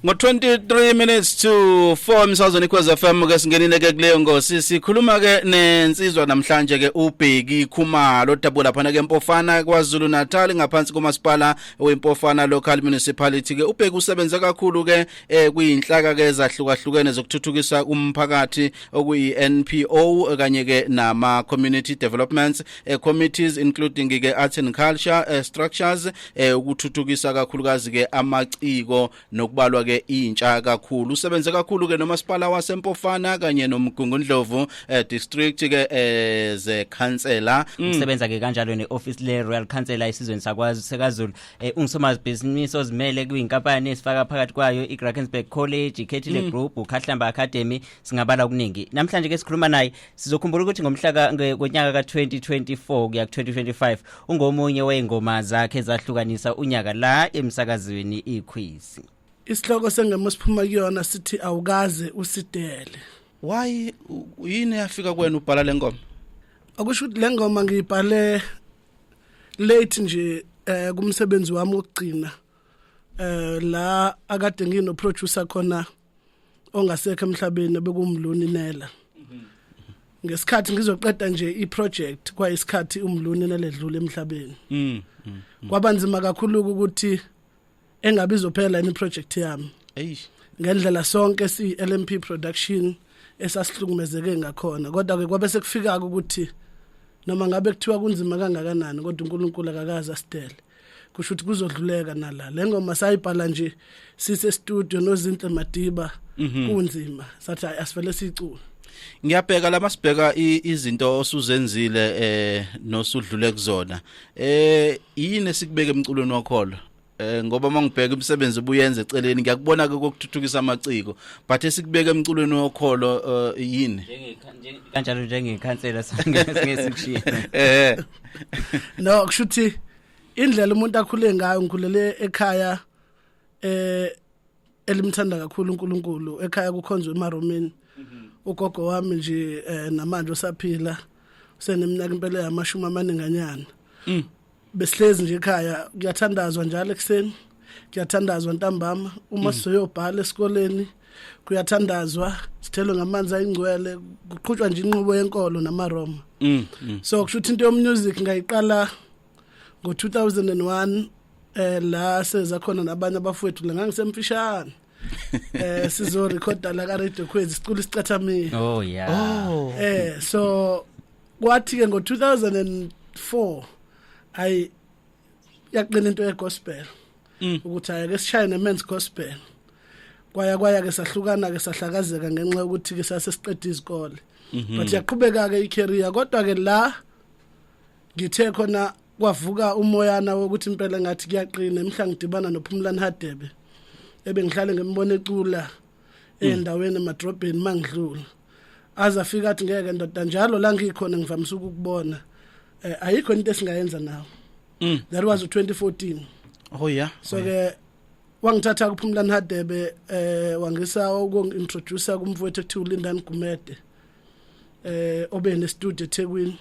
Ngo 23 to 4 emsazweni Ikhweza FM ke singenile ke kuleyo ngosi sikhuluma ke nensizwa namhlanje ke uBheki Khumalo odabula phana ke eMpofana kwaZulu Natal ngaphansi komasipala weMpofana local municipality ke uBheki usebenza kakhulu ke kuyinhlaka ke ezahlukahlukene zokuthuthukisa umphakathi okuyi NPO kanye ke nama community developments committees including ke arts and culture structures ukuthuthukisa kakhulukazi ke amaciko nokubalwa ke intsha kakhulu usebenze kakhulu ke nomasipala waseMpofana kanye noMgungundlovu district ke ze councillor usebenza ke kanjalo neoffice le Royal Councillor isizweni sakwaZulu ungusomabusiness ozimele kuyinkampani esifaka phakathi kwayo iDrakensberg College iKhethile Group uKhahlamba Academy singabala okuningi namhlanje ke sikhuluma naye sizokhumbula ukuthi ngomhla ngonyaka ka2024 kuya ku2025 ungomunye weingoma zakhe ezahlukanisa unyaka la emsakazweni iKhwezi. Isihloko sengema siphuma kuyona sithi awukaze usidele. Why yini yafika kwena ubhala lengoma? Akusho ukuthi lengoma ngiyibhale late nje kumsebenzi wami wokugcina. La akade ngino producer khona ongasekho emhlabeni bekumluni Nela. Ngesikhathi ngizoqeda nje iproject kwayisikhathi umluni Nela edlule emhlabeni. Kwabanzima kakhulu ukuthi engabizophela ini project yami ngendlela sonke si LMP production esasihlukumezeke ngakhona kodwa ke kwabe sekufika ukuthi noma ngabe kuthiwa kunzima kangakanani kodwa uNkulunkulu akakaza asidele kusho ukuthi kuzodluleka nala lengoma sayibhala nje sise studio nozinhle Madiba kunzima sathi asivele sicule. Ngiyabheka lamasibheka izinto osuzenzile nosudlule kuzona yini esikubeka emculweni wakholo ngoba mangibheka imisebenzi ubuyenze eceleni ngiyakubona ke ukuthuthukisa amaciko but esikubeka emculweni wokholo yini kanjalo njengekhansela singesikushiyene no kushuthi indlela umuntu akhule ngayo ngikhulele ekhaya elimthanda kakhulu uNkulunkulu ekhaya kukhonzwe eMaromeni ugogo wami nje namanje usaphila useneminyaka impela yamashumi amaninganyana besihlezi nje ekhaya kuyathandazwa njalo ekseni kuyathandazwa ntambama uma sizoyobhala esikoleni kuyathandazwa sithelo ngamanzi ayingcwele kuqhutshwa nje inqubo yenkolo namaroma so kushuthi into yomusic ngayiqala ngo2001 la seza khona nabanye abafowethu la ngangisemfishane sizo recorda la ka Radio Khwezi sicula isicathamile oh yeah so kwathi ke ngo2004 ay yaqina into yegospel ukuthi ayake sishaye nemen's gospel kwaya ke sahlukana ke sahlakazeka ngenxa yokuthi ke sasesiqeda izikole but yaqhubeka ke icareer kodwa ke la ngithe khona kwavuka umoyana wokuthi impela ngathi kuyaqina emhla ngidibana noPhumlani Hadebe ebengihlale ngembone ecula endaweni emadrobheni mangidlula azafika athi ngeke ndoda njalo la ngikhona ngivamisa ukubona ayikho into esingayenza nawo that was 2014 oh yeah so ke wangithatha kuPhumlani Hadebe wangisa ukungintroduce kumfowethu ekuthiwa uLindani Gumede obe ne studio eThekwini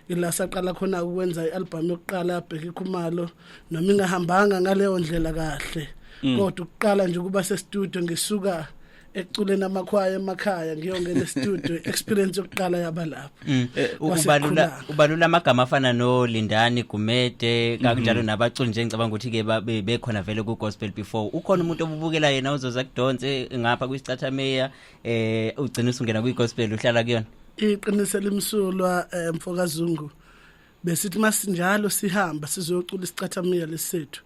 ila saqala khona ukwenza ialbum yokuqala yaBheki Khumalo noma ingahambanga ngaleyo ndlela kahle kodwa ukuqala nje kuba se studio ngisuka eculeni amakhwaya emakhaya ngiyongena studio experience yokuqala yaba lapho ubalula amagama afana no Lindani Gumede kanjalo nabaculi nje ngicabanga ukuthi ke bekhona vele ku gospel before ukhona umuntu obubukela yena uzoza kudonse ngapha kwisicathameya ugcina usungena kwi gospel uhlala kuyona iqinise limsulwa Mfokazungu besithi masinjalo sihamba sizocula isicathameya lesethu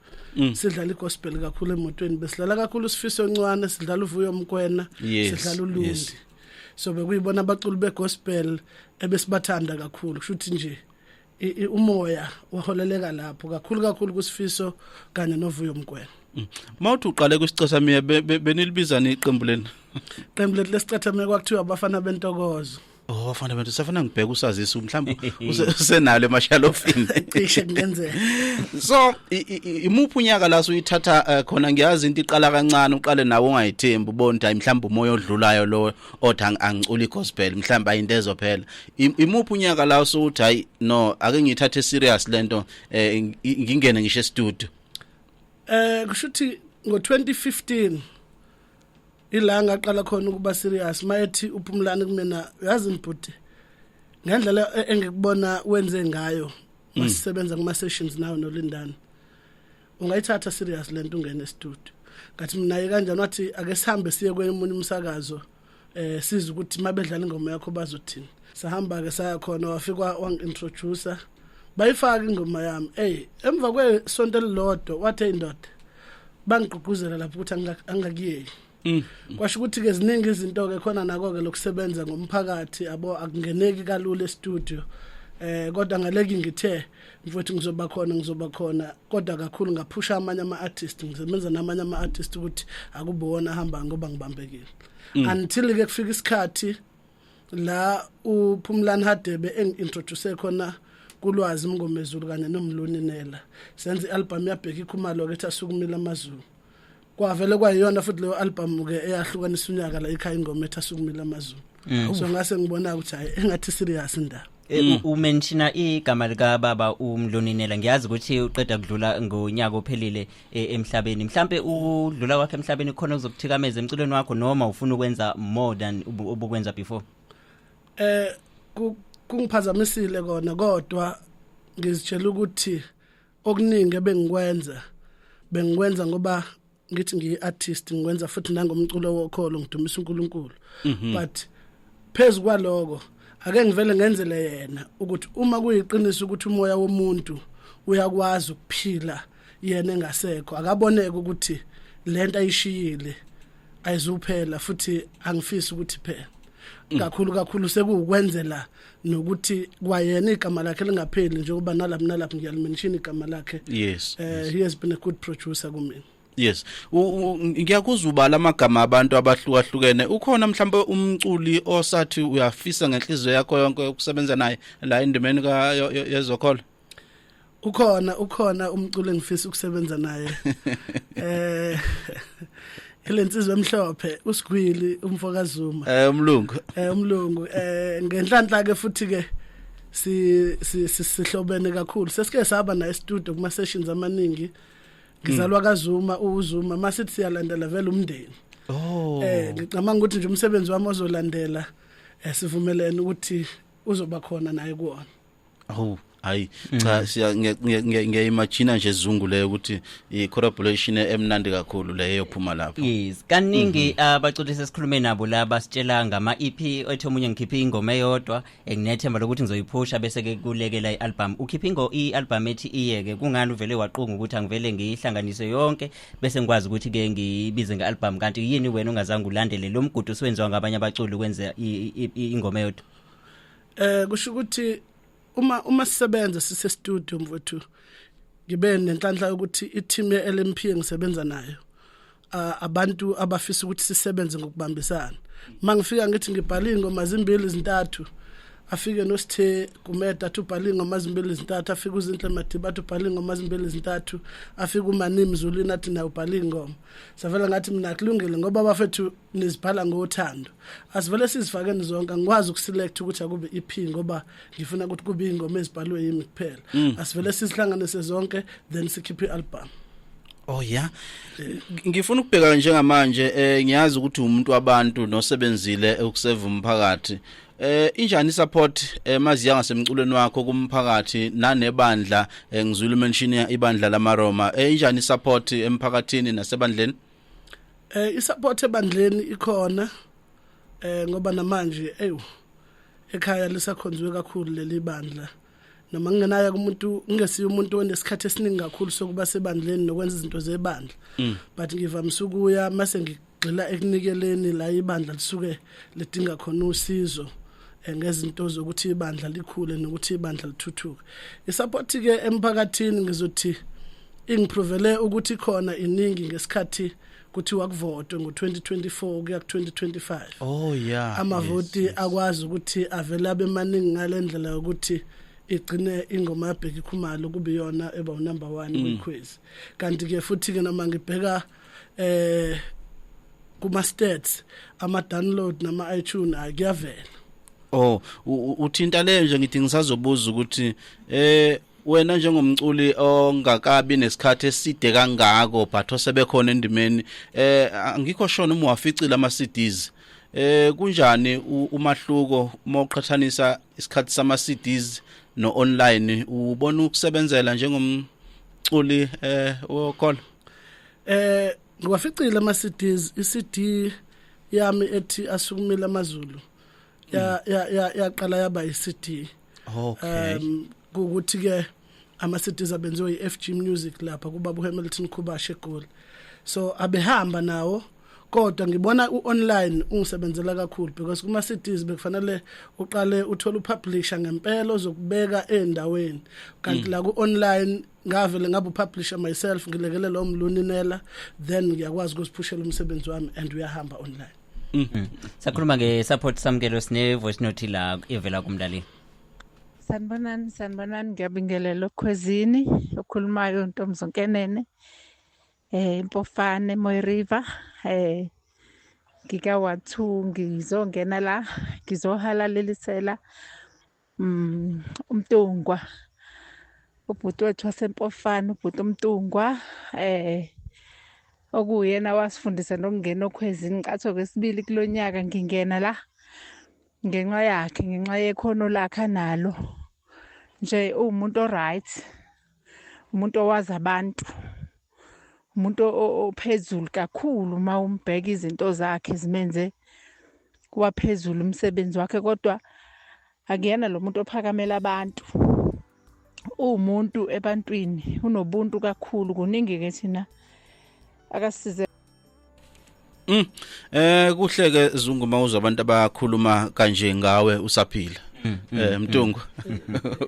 sidlala igospel kakhulu emotweni besidlala kakhulu Sifiso Ncwane sidlala uVuyo Mkwena sidlala uLundi so bekuyibona abaculi begospel ebesibathanda kakhulu kushuthi nje umoya waholeleka lapho kakhulu kuSifiso kanye noVuyo Mkwena mawuthi uqale kwisicathameya benilibizana iqembu leni iqembu lesicathameya kwakuthiwa abafana bentokozo oh bafana bentu safana ngibheka usazisa mhlawumbe usenalo emashalofini cishe kungenzeka so imuphi unyaka la uyithatha khona ngiyazi into iqala kancane uqale nawe ungayithembi ubona mhlawumbe umoya odlulayo lo othi angicula igospel mhlawumbe ayinto ezophela imuphi unyaka la uthi hayi no ake ngithathe serious lento ngingene ngisho e studio kushuthi ngo2015 ila ngaqala khona ukuba serious mayethi uphumlani kumina yazi mbhuti ngendlela engikubona wenze ngayo masisebenza kuma sessions nawe noLindani ungayithatha serious lento ungene studio ngathi mina kanjani wathi ake sihambe siye kwemunye umsakazo siza ukuthi mabedlala ingoma yakho bazothini sahamba ke saya khona wafika wangintroducer bayifaka ingoma yami emva kwesonto elilodwa wathi indoda bangigqugquzela lapho ukuthi angakuyeki kwasho ukuthi ke ziningi izinto ke khona nako ke lokusebenza ngomphakathi abo akungeneki kalula e-studio kodwa ngaleki ngithe mfowethu ngizoba khona kodwa kakhulu ngaphusha amanye ama-artist ngisebenza namanye ama-artist ukuthi akube wona ahamba ngoba ngibambekile until ke kufika isikhathi la uPhumlani Hadebe engintroduce khona kulwazi Mngomezulu kanye noMluninela senze i-album yabheka ikhumalo ke eThasukumila Amazulu kwavele kwayiyona futhi leyo album ke eyahlukanisa unyaka la ikhaya ingoma eThasukumila Amazulu so ngase ngibona ukuthi hayi engathi serious indaba umenshina igama lika baba uMluninela ngiyazi ukuthi uqeda kudlula ngonyaka ophelile emhlabeni mhlambe udlula kwakhe emhlabeni khona uzokuthikameza emculweni wakho noma ufuna ukwenza more than ubukwenza before kungiphazamisile kona kodwa ngizitshela ukuthi okuningi bengikwenza ngoba ngithi ngiyi-artist ngikwenza futhi nangomculo wokholo ngidumisa uNkulunkulu but phezu kwaloko ake ngivele ngenzele yena ukuthi uma kuyiqiniso ukuthi umoya womuntu uyakwazi ukuphila yena engasekho akaboneke ukuthi lento ayishiyile ayizuphela futhi angifisi ukuthi phela kakhulu sekuukwenzela nokuthi kwayena igama lakhe lingapheli njengoba nalapho ngiyalimention igama lakhe yes he has been a good producer kumina. Yes ngiyakuzubala amagama abantu abahlukahlukene ukhona mhlawumbe umculi osathi uyafisa ngenhliziyo yakho yonke ukusebenza naye la indimeni ka yezokholo ukhona umculi engifisa ukusebenza naye elensizwe emhlophe uSigwili umfokazuma umlungu ngenhlanhla ke futhi ke sihlobene kakhulu sesike saba na studio kuma sessions amaningi ngizalwa kaZuma uZuma masithi siyalandela vele umndeni ngicabanga ukuthi nje umsebenzi wami ozolandela sivumelene ukuthi uzoba khona naye kuona hayi cha ngiyayimagine nje izungu leyo ukuthi i-collaboration emnandi kakhulu leyo yophuma lapho yes kaningi abaculi sesikhulume nabo la basitshela ngama EP ethi omunye ngikhiphe ingoma eyodwa nginethemba lokuthi ngizoyiphusha bese ke kulekela i-album ukhiphe i-album ethi iyeke kungani uvele waqunga ukuthi angivele ngihlanganise yonke bese ngikwazi ukuthi ke ngibize nge-album kanti yini wena ungazange ulandele lo mgudu owenziwa ngabanye abaculi ukwenza ingoma eyodwa kusho ukuthi uma sisebenza sise studio mfowethu ngibe nenhlanhla ukuthi i-team ye-LMP engisebenza nayo abantu abafisa ukuthi sisebenze ngokubambisana mangifika ngithi ngibhala ingoma zimbili zintathu afike noSithe Gumeda ubhala ingoma zimbili zintathu afike uZinhle Madiba ubhala ingoma zimbili zintathu afike uManimi Zulwini athi naye ubhala ingoma savela ngathi mina kulungile ngoba abafethu nizibhala ngothando asivele sizifake nizonke ngikwazi ukuselect ukuthi akube EP ngoba ngifuna ukuthi kube ingoma ezibhalwe yimi kuphela asivele sizihlanganise zonke then sikhiphe i-album. Yeah ngifuna ukubheka njengamanje ngiyazi ukuthi umuntu wabantu nosebenzile ukuseva umphakathi injani support maziya ngasemculweni wakho kumphakathi nanebandla ngizwile mention ibandla lamaRoma injani support emphakathini nasebandleni isupport ebandleni ikhona ngoba namanje ekhaya lisakhonzwe kakhulu leli bandla noma ngingenayo kumuntu ngesiyo umuntu onesikhathi esiningi kakhulu sokuba sebandleni nokwenza izinto zebandla but ngivamisa ukuya mase ngigxila ekunikeleni la ibandla lisuke lidinga khona usizo ngezinto zokuthi ibandla likhule nokuthi ibandla lithuthuke isupport ke emphakathini ngizothi ingiprovele ukuthi khona iningi ngesikhathi kuthi wakuvotwe ngo2024 kuya ku2025 amavoti akwazi ukuthi avele abe maningi ngalendlela yokuthi igcine ingoma yabheka ikhumalo kube yona eba number 1 kwiquiz kanti ke futhi ke noma ngibheka kuma stats ama download nama iTunes akuyavela uthinta le nje ngithi ngisazobuza ukuthi wena njengomculi ongakabi nesikhathi eside kangako but osebekhona endimeni angikho shona uma waficile ama CDs kunjani umahluko uma uqhathanisa isikhathi sama CDs no online ubona ukusebenzela njengomculi wokholo ngiwaficile ama CDs iCD yami ethi asukumile amazulu yaqala yaba iCD okay ukuthi ke ama CDs abenziwe iFG Music lapha kubaba Hamilton Khubashe eGoli so abehamba nawo kodwa ngibona uonline ungisebenzela kakhulu because kuma CDs bekufanele uqale uthola upublisher ngempela ozokubeka endaweni kanti la kuonline ngavele ngabe upublisher myself ngilekele lo mluninela then ngiyakwazi ukusiphushela umsebenzi wami and uyahamba online. Sakhuluma ngesupport samkelo sine voice note la evela kumdlali. Sanibonani ngiyabingelela okhwezini okhulumayo Ntomzonkenene Impofane Moy River ngika wathu ngizongena la ngizohalalelisela umntungwa ubhuti wethu wasempofana ubhuti umntungwa okuyena wasifundisa nokungena okhwezini ngicatho kwesibili kulonyaka ngingena la ngenxa yakhe ngenxa yekhono lakhe nalo nje umuntu oright umuntu owazi abantu umuntu ophezulu kakhulu uma umbheka izinto zakhe zimenze kuwa phezulu umsebenzi wakhe kodwa akuyena lo muntu ophakamela abantu umuntu ebantwini unobuntu kakhulu kuningi ke thina akasize kuhle ke Zungu mawuza abantu abakhuluma kanje ngawe usaphila Mtungu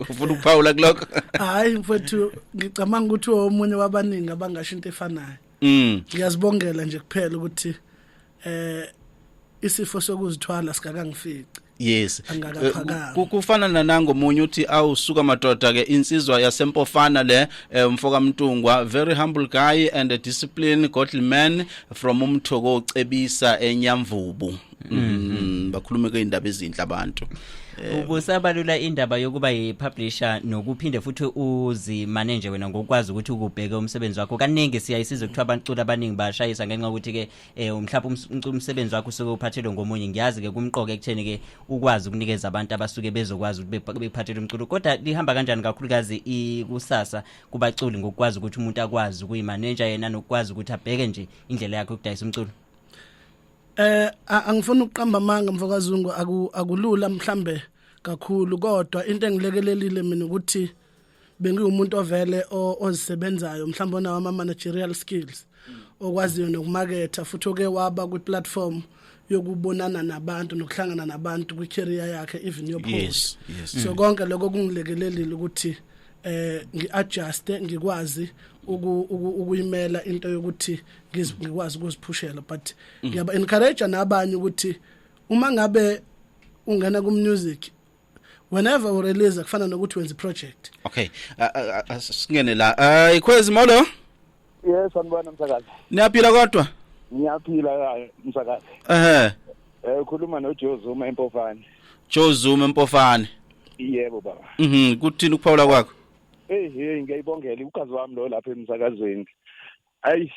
ufuna ukuphawula kuloko hayi mfowethu ngicabanga ukuthi omunye wabaningi abangasho into efanayo ngiyazibongela nje kuphela ukuthi isifo sokuzithwala sikakangifiki yes kufana nanangomunye uthi awusuka madoda ke insizwa yasempofana le mfoka Mtungwa very humble guy and a disciplined godly man from umthoko ocebisa enyamvubu bakhulume ke indaba ezinhle abantu ubusabalula indaba yokuba yipublisher nokuphinde futhi uzimanage wena ngokwazi ukuthi ukubheka umsebenzi wakho kaningi siyayisiza ukuthi abantula abaningi bashayisa ngenxa ukuthi ke mhlawumbe umsebenzi wakho usuke uphathelwe ngomunye ngiyazi ke kumqoke ekutheni ke ukwazi ukunikeza abantu abasuke bezokwazi ukuthi bephathele umculo kodwa lihamba kanjani kakhulukazi ikusasa kubaculi ngokwazi ukuthi umuntu akwazi ukuyimanage yena nokwazi ukuthi abheke nje indlela yakhe yokudayisa umculo angifuna ukuqamba amanga mfokazungu akulula mhlambe kakhulu kodwa into engilekelelile mina ukuthi bengiwumuntu ovele ozisebenzayo mhlambe onawo ama managerial skills okwaziyo nokumarketa futhi oke waba ku platform yokubonana nabantu nokuhlangana nabantu kwi career yakhe even your post so konke lokho kungilekelelile ukuthi ngiadjuste ngikwazi ukuyimela into yokuthi ngikwazi ukuziphushela but ngiyaba encourage nabanye ukuthi uma ngabe ungena ku music whenever u release kufana nokuthi wenza project okay singene la ikhwezi molo yes sanibona msakazi niyaphila kodwa ngiyaphila msakazi ukhuluma no Joe Zuma Empofane Joe Zuma Empofane yebo baba kuthini ukuphawula kwakho ngiyayibongela ukazi wami lo lapha emsakazweni ayi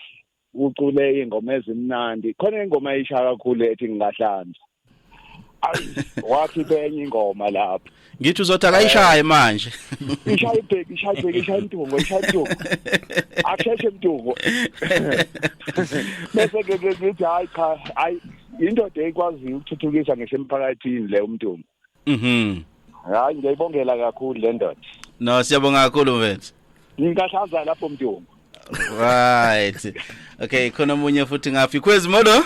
ucule ingoma ezimnandi khona ingoma eyisha kakhulu ethi ngingahlanza ayi wakhipha enye ingoma lapha ngithi uzothi akayishaye manje ishaye Mtungu aksheshe Mtungu bese ke ngithi hayi cha hayi indoda ekwazi ukuthuthukisa ngisho emphakathini le uMntungu hayi ngiyayibongela kakhulu le ndoda no siyabonga kakhulu mfethu ngingahlanza lapho Mntungu right okay khona umunye futhi ngaphi ikhwezi molo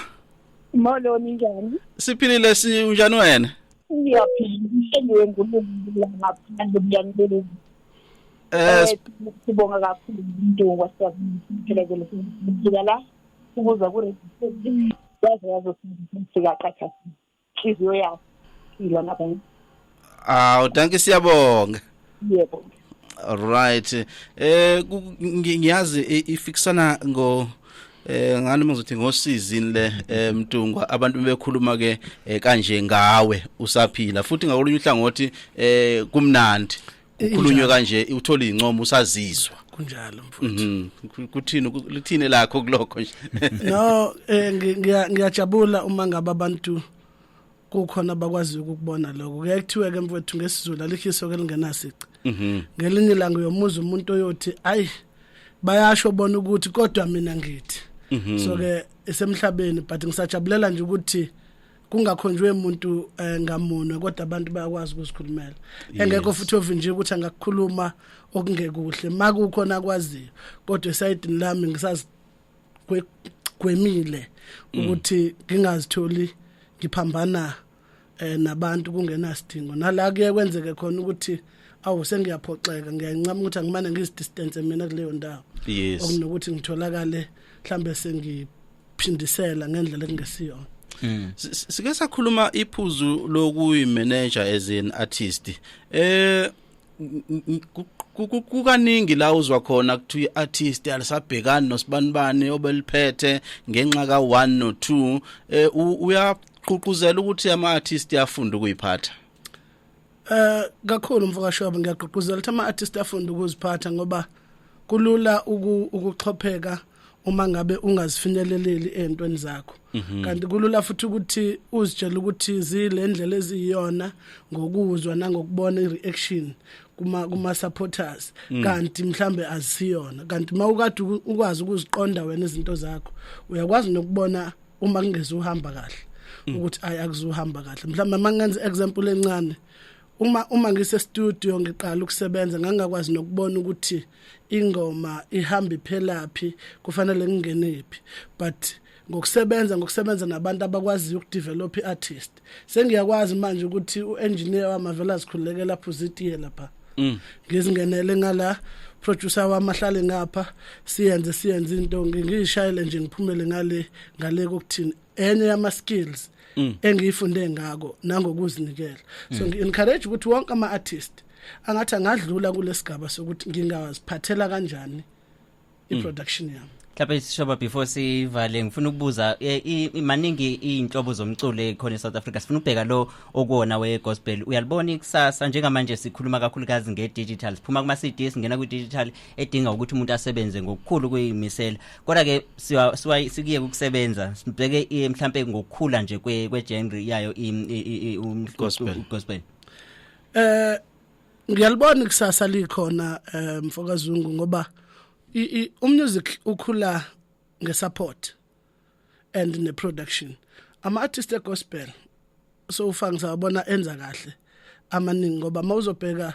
molo ninjani siphilile unjani wena ngiyaphila ngulungile ngaphandle ngiyangibeleza sibonga kakhulu Mntungu wasiyaphelekele sibika la ukuza ku register yazo sifika qacha hliziyo yakho ila nabantu thank you siyabonga yebo alright ngiyazi ifixana ngo ngani mazothi ngosizini le Mtungwa abantu bekhuluma ke kanje ngawe usaphila futhi ngakolunye uhlangothi kumnandi kukhulunywe kanje uthola incomo usazizwa kunjalo mfuthu kuthini lakho kulokho nje no ngiyajabula uma ngabe abantu kukhona bakwazi ukubona lokho kuyakuthiwe ke mfowethu ngesizulu alikhiso ke lingenasici ngelinye ilanga yomuza umuntu oyothi ayi bayasho bona ukuthi kodwa mina ngithi so ke esemhlabeni but ngisajabulela nje ukuthi kungakhonjwe umuntu ngamunwe kodwa abantu bayakwazi ukuzikhulumela engekho futhi ovinje ukuthi angakukhuluma okungekuhle makukhona kwaziyo kodwa esayidini lami ngisazi gwemile ukuthi ngingazitholi ngiphambana nabantu kungenasidingo nala kuye kwenzeke khona ukuthi awu sengiyaphoxeka ngiyancama ukuthi angimane ngizidistance mina kuleyo ndawo okunokuthi ngitholakale mhlambe sengiphindisela ngendlela engesiyona sike sakhuluma iphuzu lokuyimanager as an artist kukaningi la uzwa khona kuthi artist alisabhekani nosibanibani obeliphethe ngenxa ka 1 no 2 uyaququzela ukuthi ama artist afunda ukuyiphatha kakhulu mfokashoba ngiyaqhuquzela ukuthi ama artist afunda ukuziphatha ngoba kulula ukuxhopheka uma ngabe ungazifinyeleleli entweni zakho kanti kulula futhi ukuthi uzitshela ukuthi zile ndlela eziyona ngokuzwa nangokubona ireaction kuma supporters kanti mhlambe azisiyona kanti mawukade ukwazi ukuziqonda wena izinto zakho uyakwazi nokubona uma kungeze uhamba kahle ukuthi akuzuhamba kahle mhlambe mangenza example encane uma ngise studio ngiqala ukusebenza ngangakwazi nokubona ukuthi ingoma ihamba iphelaphi kufanele ngingenephi but ngokusebenza nabantu abakwazi ukudevelop iartist sengiyakwazi manje ukuthi uengineer wamavela azikhululeke lapho zitiye lapha ngizingenele ngala producer wamahlale ngapha siyenze into ngishayele nje ngiphumele ngale kokuthini enye yama skills engiyifunde ngako nangokuzinikela so ngi-encourage ukuthi wonke ama-artist angathi angadlula kulesigaba sokuthi ngingaziphathela kanjani i-production yami mhlawumbe sishoba before sivale ngifuna ukubuza maningi inhlobo zomculo ekhona eSouth Africa sifuna ukubheka lo okuwona wegospel uyalibona ikusasa njengamanje sikhuluma kakhulukazi ngedigital siphuma kuma CD singena kwidigital edinga ukuthi umuntu asebenze ngokukhulu kuyimisela kodwa ke sikiye ukusebenza sibheke mhlawumbe ngokukhula nje kwegenre yayo gospel ngiyalibona ikusasa likhona mfokazungu ngoba umusic ukhula ngesupport and neproduction ama artist egospel so ufanga sabona enza kahle amaningi ngoba mawuzobheka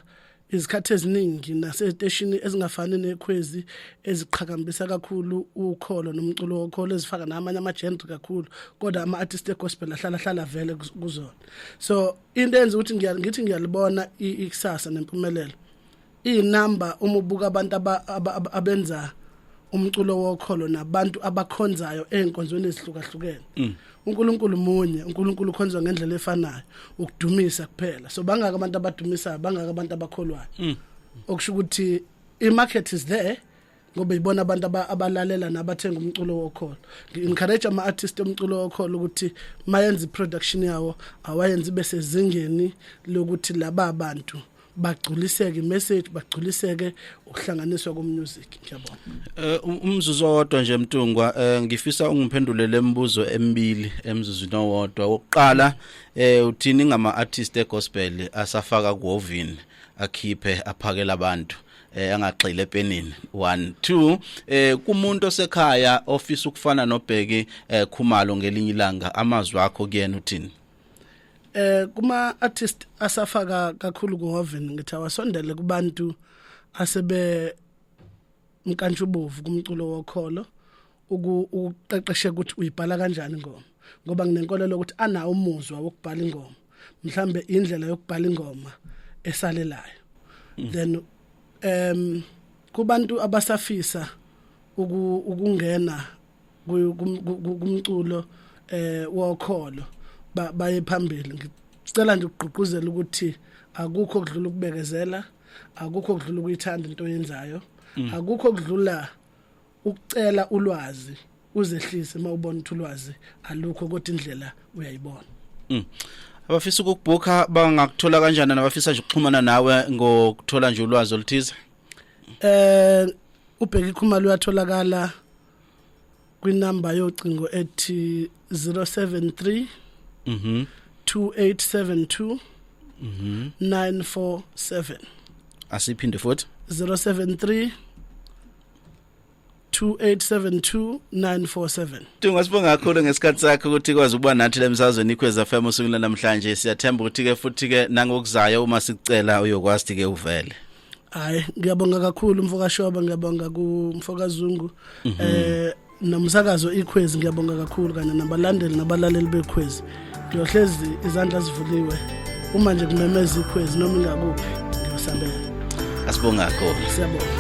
izikhathi eziningi nasestation ezingafani nekhwezi eziqhakambisa kakhulu ukholo nomculo wokholo ezifaka namanye ama-genre kakhulu kodwa ama-artist egospel ahlala vele kuzona so into enza ukuthi ngithi ngiyalibona ikusasa nempumelelo inamba uma ubuka abantu abenza umculo wokholo nabantu abakhonzayo enkonzweni ezihlukahlukene uNkulunkulu munye uNkulunkulu ukhonzwa ngendlela efanayo ukudumisa kuphela so bangaka abantu abadumisayo bangaka abantu abakholwayo okusho ukuthi imarket is there ngoba ibona abantu abalalela nabathenga umculo wokholo ngi-encourage ama-artist omculo wokholo ukuthi mayenza iproduction yawo awayenzi bese zingeni lokuthi laba abantu bagculiseke imessage bagculiseke ukuhlanganiswa komusic ngiyabona umzuzu owodwa nje Mtungwa ngifisa ungiphendulele imibuzo emibili emzuzwini owodwa wokuqala uthini ngama artist egospel asafaka kuovini akhiphe aphakela abantu angagxile epenini 1 2 kumuntu osekhaya office ukufana noBheki Khumalo ngelinye ilanga amazwi akho kuyena uthini kuma artist asafaka kakhulu kuhoven ngithi awasondele kubantu asebe mkantshubovu kumculo wokholo ukuqeqeshe ukuthi uyibhala kanjani ingoma ngoba nginenkolelo ukuthi ana umuzwa wokubhala ingoma mhlambe indlela yokubhala ingoma esalelayo then kubantu abasafisa ukungena kumculo wokholo baye phambili ngicela nje ukugqugquzela ukuthi akukho kudlula ukubekezela akukho kudlula ukuyithanda into oyenzayo akukho kudlula ukucela ulwazi uzehlise mawubona ukuthi ulwazi alukho kodwa indlela uyayibona abafisa ukukubhuka bangakuthola kanjani nabafisa nje ukuxhumana nawe ngokuthola nje ulwazi oluthize? uBheki Khumalo uyatholakala kwinamba yocingo ethi 073 2872 947. Asiphinde futhi 073 2872 947. Tungasibonga kakhulu ngesikhathi sakho ukuthi kwazi ukuba nathi lemsazweni iKwezi FM usukela namhlanje. Siyathemba ukuthi ke futhi ke nangokuzayo uma sicela uyokwazi ke uvele. Hayi, ngiyabonga kakhulu Mfokashoba, ngiyabonga kuMfokazungu. Nomsakazo iKwezi ngiyabonga kakhulu kanye nabalandeli nabalaleli beKwezi. Ngiyohlezi izandla zivuliwe uma nje kumemeza iKwezi noma ingakuphi ngiyosabela. Asibonga kakhulu. Siyabonga.